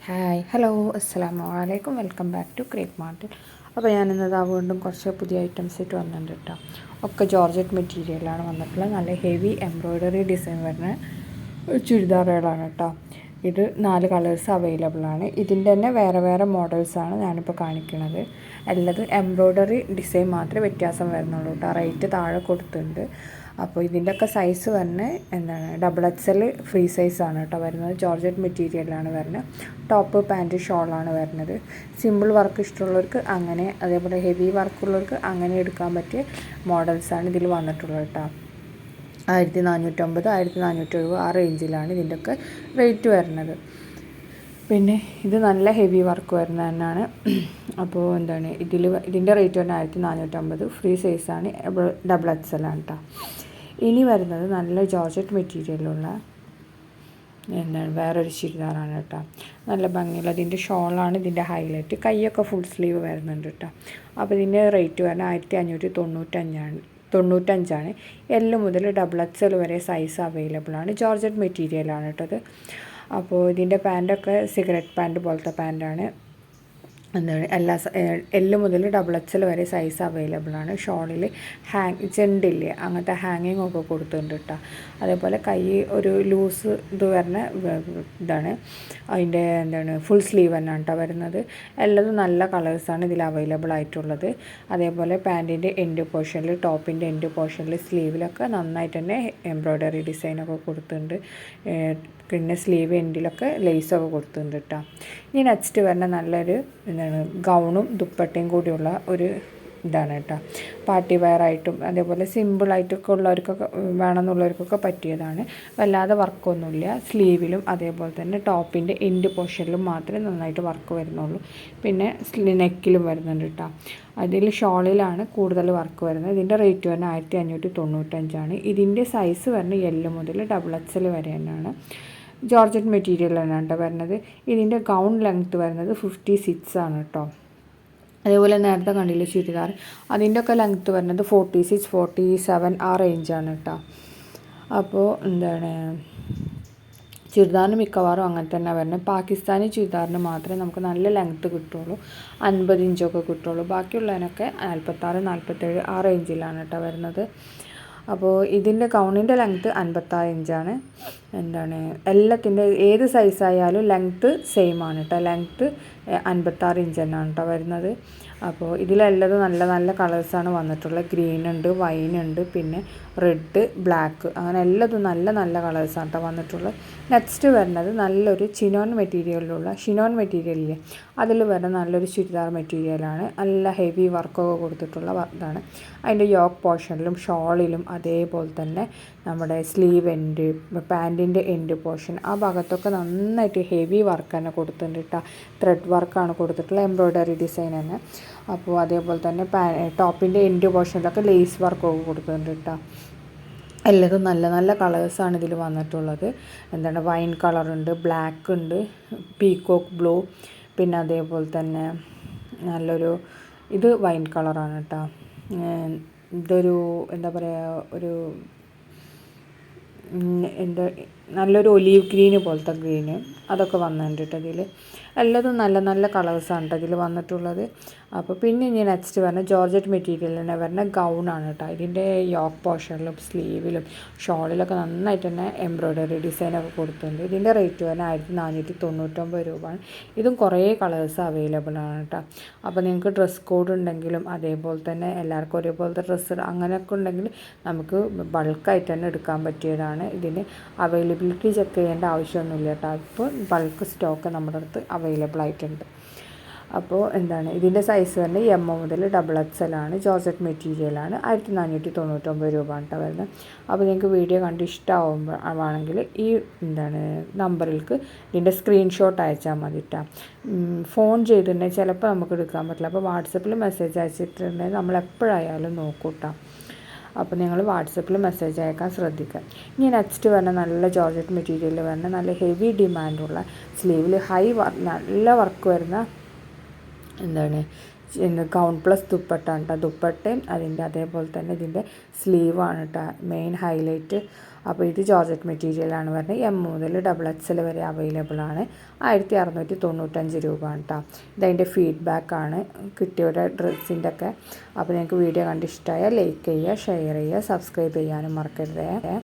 Hi hello അസ്സലാമു അലൈക്കും welcome back to crepe മാർട്ടിൽ. അപ്പോൾ ഞാനിന്നത് വീണ്ടും കുറച്ച് പുതിയ ഐറ്റംസ് ആയിട്ട് വന്നിട്ടുണ്ട് കേട്ടോ. ഒക്കെ ജോർജറ്റ് മെറ്റീരിയലാണ് വന്നിട്ടുള്ളത്. നല്ല ഹെവി എംബ്രോയ്ഡറി ഡിസൈൻ വരുന്ന ചുരിദാറുകളാണ് കേട്ടോ. ഇത് 4 കളേഴ്സ് അവൈലബിൾ ആണ്. ഇതിൻ്റെ തന്നെ വേറെ വേറെ മോഡൽസാണ് ഞാനിപ്പോൾ കാണിക്കുന്നത്. എല്ലാതും എംബ്രോയ്ഡറി ഡിസൈൻ മാത്രമേ വ്യത്യാസം വരുന്നുള്ളൂ കേട്ടോ. റേറ്റ് താഴെ കൊടുത്തിട്ടുണ്ട്. അപ്പോൾ ഇതിൻ്റെയൊക്കെ സൈസ് വരുന്നത് ഡബിൾ എക്സൽ ഫ്രീ സൈസാണ് കേട്ടോ വരുന്നത്. ജോർജറ്റ് മെറ്റീരിയലാണ് വരുന്നത്. ടോപ്പ് പാൻറ്റ് ഷോളാണ് വരുന്നത്. സിമ്പിൾ വർക്ക് ഇഷ്ടമുള്ളവർക്ക് അങ്ങനെ, അതേപോലെ ഹെവി വർക്കുള്ളവർക്ക് അങ്ങനെ എടുക്കാൻ പറ്റിയ മോഡൽസാണ് ഇതിൽ വന്നിട്ടുള്ളത് കേട്ടോ. 1450, 1470 ആ റേഞ്ചിലാണ് ഇതിൻ്റെയൊക്കെ റേറ്റ് വരുന്നത്. പിന്നെ ഇത് നല്ല ഹെവി വർക്ക് വരുന്ന തന്നെയാണ്. അപ്പോൾ ഇതിൻ്റെ റേറ്റ് വരുന്നത് 1450, ഫ്രീ സൈസാണ്, ഡബിൾ എക്സലാണ് കേട്ടോ. ഇനി വരുന്നത് നല്ല ജോർജറ്റ് മെറ്റീരിയലുള്ള വേറൊരു ചുരിദാറാണ് കേട്ടോ. നല്ല ഭംഗിയുള്ള ഇതിൻ്റെ ഷോളാണ് ഇതിൻ്റെ ഹൈലൈറ്റ്. കൈയൊക്കെ ഫുൾ സ്ലീവ് വരുന്നുണ്ട് കേട്ടോ. അപ്പോൾ ഇതിൻ്റെ റേറ്റ് വരുന്നത് 1595 എൽ മുതൽ ഡബിൾ എക്സൽ വരെ സൈസ് അവൈലബിൾ ആണ്. ജോർജറ്റ് മെറ്റീരിയലാണ് കേട്ടത്. അപ്പോൾ ഇതിൻ്റെ പാൻറ്റൊക്കെ സിഗരറ്റ് പാൻറ്റ് പോലത്തെ പാൻറ്റാണ്. എല്ലാ എൽ മുതൽ ഡബിൾ എക്സൽ വരെ സൈസ് അവൈലബിൾ ആണ്. ഷോളിൽ ചെണ്ടില്ലേ അങ്ങനത്തെ ഹാങ്ങിങ് ഒക്കെ കൊടുത്തിട്ടുണ്ട് കേട്ടോ. അതേപോലെ കൈ ഒരു ലൂസ് ഇത് വരുന്ന ഇതാണ്. അതിൻ്റെ ഫുൾ സ്ലീവ് തന്നെയാണ് കേട്ടോ വരുന്നത്. എല്ലാതും നല്ല കളേഴ്സാണ് ഇതിൽ അവൈലബിൾ ആയിട്ടുള്ളത്. അതേപോലെ പാൻറ്റിൻ്റെ എൻഡ് പോർഷനിൽ, ടോപ്പിൻ്റെ എൻഡ് പോർഷനിൽ, സ്ലീവിലൊക്കെ നന്നായിട്ട് തന്നെ എംബ്രോയ്ഡറി ഡിസൈനൊക്കെ കൊടുത്തിട്ടുണ്ട്. പിന്നെ സ്ലീവ് എൻഡിലൊക്കെ ലേസൊക്കെ കൊടുത്തിട്ടുണ്ട് കേട്ടോ. ഇനി നെക്സ്റ്റ് വരുന്ന നല്ലൊരു ഗൗണും ദുപ്പട്ടയും കൂടിയുള്ള ഒരു ഇതാണ് കേട്ടോ. പാർട്ടി വെയറായിട്ടും അതേപോലെ സിമ്പിളായിട്ടൊക്കെ ഉള്ളവർക്കൊക്കെ വേണമെന്നുള്ളവർക്കൊക്കെ പറ്റിയതാണ്. വല്ലാതെ വർക്കൊന്നുമില്ല. സ്ലീവിലും അതേപോലെ തന്നെ ടോപ്പിൻ്റെ എൻഡ് പോർഷനിലും മാത്രമേ നന്നായിട്ട് വർക്ക് വരുന്നുള്ളൂ. പിന്നെ നെക്കിലും വരുന്നുണ്ട് കേട്ടോ. അതിൽ ഷോളിലാണ് കൂടുതൽ വർക്ക് വരുന്നത്. ഇതിൻ്റെ റേറ്റ് വരുന്നത് 1595. ഇതിൻ്റെ സൈസ് വരുന്നത് എൽ മുതൽ ഡബിൾ എക്സൽ വരെ തന്നെയാണ്. ജോർജറ്റ് മെറ്റീരിയൽ തന്നെയാണ് കേട്ടോ വരുന്നത്. ഇതിൻ്റെ ഗൗൺ ലെങ്ത്ത് വരുന്നത് 56 ആണ് കേട്ടോ. അതേപോലെ നേരത്തെ കണ്ടില്ലേ ചുരിദാർ, അതിൻ്റെ ഒക്കെ ലെങ്ത്ത് വരുന്നത് 46, 47 ആ റേഞ്ചാണ് കേട്ടോ. അപ്പോൾ ചുരിദാറിന് മിക്കവാറും അങ്ങനെ തന്നെ വരുന്നത്. പാകിസ്ഥാനി ചുരിദാറിന് മാത്രമേ നമുക്ക് നല്ല ലെങ്ത്ത് കിട്ടുള്ളൂ, 50 ഇഞ്ചൊക്കെ കിട്ടുള്ളൂ. ബാക്കിയുള്ളതിനൊക്കെ 46, 47 ആ റേഞ്ചിലാണ് കേട്ടോ വരുന്നത്. അപ്പോൾ ഇതിൻ്റെ ഗൗണിൻ്റെ ലെങ്ത്ത് 56 ഇഞ്ചാണ്. എല്ലാത്തിൻ്റെ ഏത് സൈസായാലും ലെങ്ത്ത് സെയിം ആണ് കേട്ടോ. ലെങ്ത്ത് 56 ഇഞ്ച് തന്നെയാണ് കേട്ടോ വരുന്നത്. അപ്പോൾ ഇതിലെല്ലതും നല്ല നല്ല കളേഴ്സാണ് വന്നിട്ടുള്ളത്. ഗ്രീൻ ഉണ്ട്, വൈൻ ഉണ്ട്, പിന്നെ റെഡ്, ബ്ലാക്ക്, അങ്ങനെ എല്ലാതും നല്ല നല്ല കളേഴ്സാണ് കേട്ടോ വന്നിട്ടുള്ളത്. നെക്സ്റ്റ് വരുന്നത് നല്ലൊരു ഷിനോൺ മെറ്റീരിയലില്ലേ അതിൽ വരുന്ന നല്ലൊരു ചുരിദാർ മെറ്റീരിയലാണ്. നല്ല ഹെവി വർക്കൊക്കെ കൊടുത്തിട്ടുള്ള ഇതാണ്. അതിൻ്റെ യോക്ക് പോർഷനിലും ഷോളിലും അതേപോലെ തന്നെ നമ്മുടെ സ്ലീവ് എൻഡ്, പാൻറ്റിൻ്റെ എൻഡ് പോർഷൻ ആ ഭാഗത്തൊക്കെ നന്നായിട്ട് ഹെവി വർക്ക് തന്നെ കൊടുത്തിട്ടുണ്ട് കേട്ടോ. ത്രെഡ് വർക്കാണ് കൊടുത്തിട്ടുള്ളത്, എംബ്രോയ്ഡറി ഡിസൈൻ തന്നെ. അപ്പോൾ അതേപോലെ തന്നെ ടോപ്പിൻ്റെ എൻഡ് പോർഷനിലൊക്കെ ലേസ് വർക്കൊക്കെ കൊടുത്തിട്ടുണ്ട് കേട്ടോ. എല്ലാതും നല്ല നല്ല കളേഴ്സാണ് ഇതിൽ വന്നിട്ടുള്ളത്. വൈൻ കളറുണ്ട്, ബ്ലാക്ക് ഉണ്ട്, പീകോക്ക് ബ്ലൂ, പിന്നെ അതേപോലെ തന്നെ നല്ലൊരു ഇത് വൈൻ കളറാണ് കേട്ടോ. ഇതൊരു ഒരു നല്ലൊരു ഒലീവ് ഗ്രീന് പോലത്തെ ഗ്രീന് അതൊക്കെ വന്നിട്ടുണ്ട് കേട്ടോ. ഇതിൽ എല്ലാതും നല്ല നല്ല കളേഴ്സാണ് കേട്ടോ ഇതിൽ വന്നിട്ടുള്ളത്. അപ്പോൾ പിന്നെ ഇനി നെക്സ്റ്റ് വരുന്ന ജോർജറ്റ് മെറ്റീരിയൽ തന്നെ വരുന്ന ഗൗണാണ് കേട്ടോ. ഇതിൻ്റെ യോക്ക് പോർഷനിലും സ്ലീവിലും ഷോളിലൊക്കെ നന്നായിട്ട് തന്നെ എംബ്രോയ്ഡറി ഡിസൈനൊക്കെ കൊടുത്തിട്ടുണ്ട്. ഇതിൻ്റെ റേറ്റ് വരുന്നത് 1499 രൂപയാണ്. ഇതും കുറേ കളേഴ്സ് അവൈലബിൾ ആണ് കേട്ടോ. അപ്പോൾ നിങ്ങൾക്ക് ഡ്രസ് കോഡ് ഉണ്ടെങ്കിലും അതേപോലെ തന്നെ എല്ലാവർക്കും ഒരേപോലത്തെ ഡ്രസ്സ് അങ്ങനെയൊക്കെ ഉണ്ടെങ്കിൽ നമുക്ക് ബൾക്കായിട്ട് തന്നെ എടുക്കാൻ പറ്റിയതാണ്. ഇതിന് അവൈലബിലിറ്റി ചെക്ക് ചെയ്യേണ്ട ആവശ്യമൊന്നുമില്ല കേട്ടോ. ഇപ്പോൾ ബൾക്ക് സ്റ്റോക്ക് നമ്മുടെ അടുത്ത് അവൈലബിൾ ആയിട്ടുണ്ട്. അപ്പോൾ ഇതിൻ്റെ സൈസ് വരുന്നത് എം മുതൽ ഡബിൾ എക്സൽ ആണ്. ജോർജറ്റ് മെറ്റീരിയലാണ്. 1499 രൂപയാണ് കേട്ടോ വരുന്നത്. അപ്പോൾ നിങ്ങൾക്ക് വീഡിയോ കണ്ട് ഇഷ്ടമാവുകയാണെങ്കിൽ ഈ നമ്പറിലേക്ക് ഇതിൻ്റെ സ്ക്രീൻഷോട്ട് അയച്ചാൽ മതി കേട്ടോ. ഫോൺ ചെയ്തിട്ടുണ്ടെങ്കിൽ ചിലപ്പോൾ നമുക്ക് എടുക്കാൻ പറ്റില്ല. അപ്പോൾ വാട്സപ്പിൽ മെസ്സേജ് അയച്ചിട്ടുണ്ടെങ്കിൽ നമ്മൾ എപ്പോഴായാലും നോക്കും കേട്ടോ. അപ്പോൾ നിങ്ങൾ വാട്സപ്പിൽ മെസ്സേജ് അയക്കാൻ ശ്രദ്ധിക്കുക. ഇനി നെക്സ്റ്റ് വരുന്ന നല്ല ജോർജറ്റ് മെറ്റീരിയൽ വരുന്ന നല്ല ഹെവി ഡിമാൻഡുള്ള സ്ലീവിൽ നല്ല വർക്ക് വരുന്ന ഗൗൺ പ്ലസ് ദുപ്പട്ട കേട്ടോ. ദുപ്പട്ടയും അതിൻ്റെ അതേപോലെ തന്നെ ഇതിൻ്റെ സ്ലീവാണ് കേട്ടോ മെയിൻ ഹൈലൈറ്റ്. അപ്പോൾ ഇത് ജോർജറ്റ് മെറ്റീരിയലാണ് പറഞ്ഞത്. എം മുതൽ XXL വരെ അവൈലബിൾ ആണ്. 1695 രൂപയാണ് കേട്ടോ. ഇതതിൻ്റെ ഫീഡ്ബാക്കാണ് കിട്ടിയ ഡ്രസ്സിൻ്റെ ഒക്കെ. അപ്പോൾ നിങ്ങൾക്ക് വീഡിയോ കണ്ട് ഇഷ്ടമായാൽ ലൈക്ക് ചെയ്യുക, ഷെയർ ചെയ്യുക, സബ്സ്ക്രൈബ് ചെയ്യാനും മറക്കരുത്.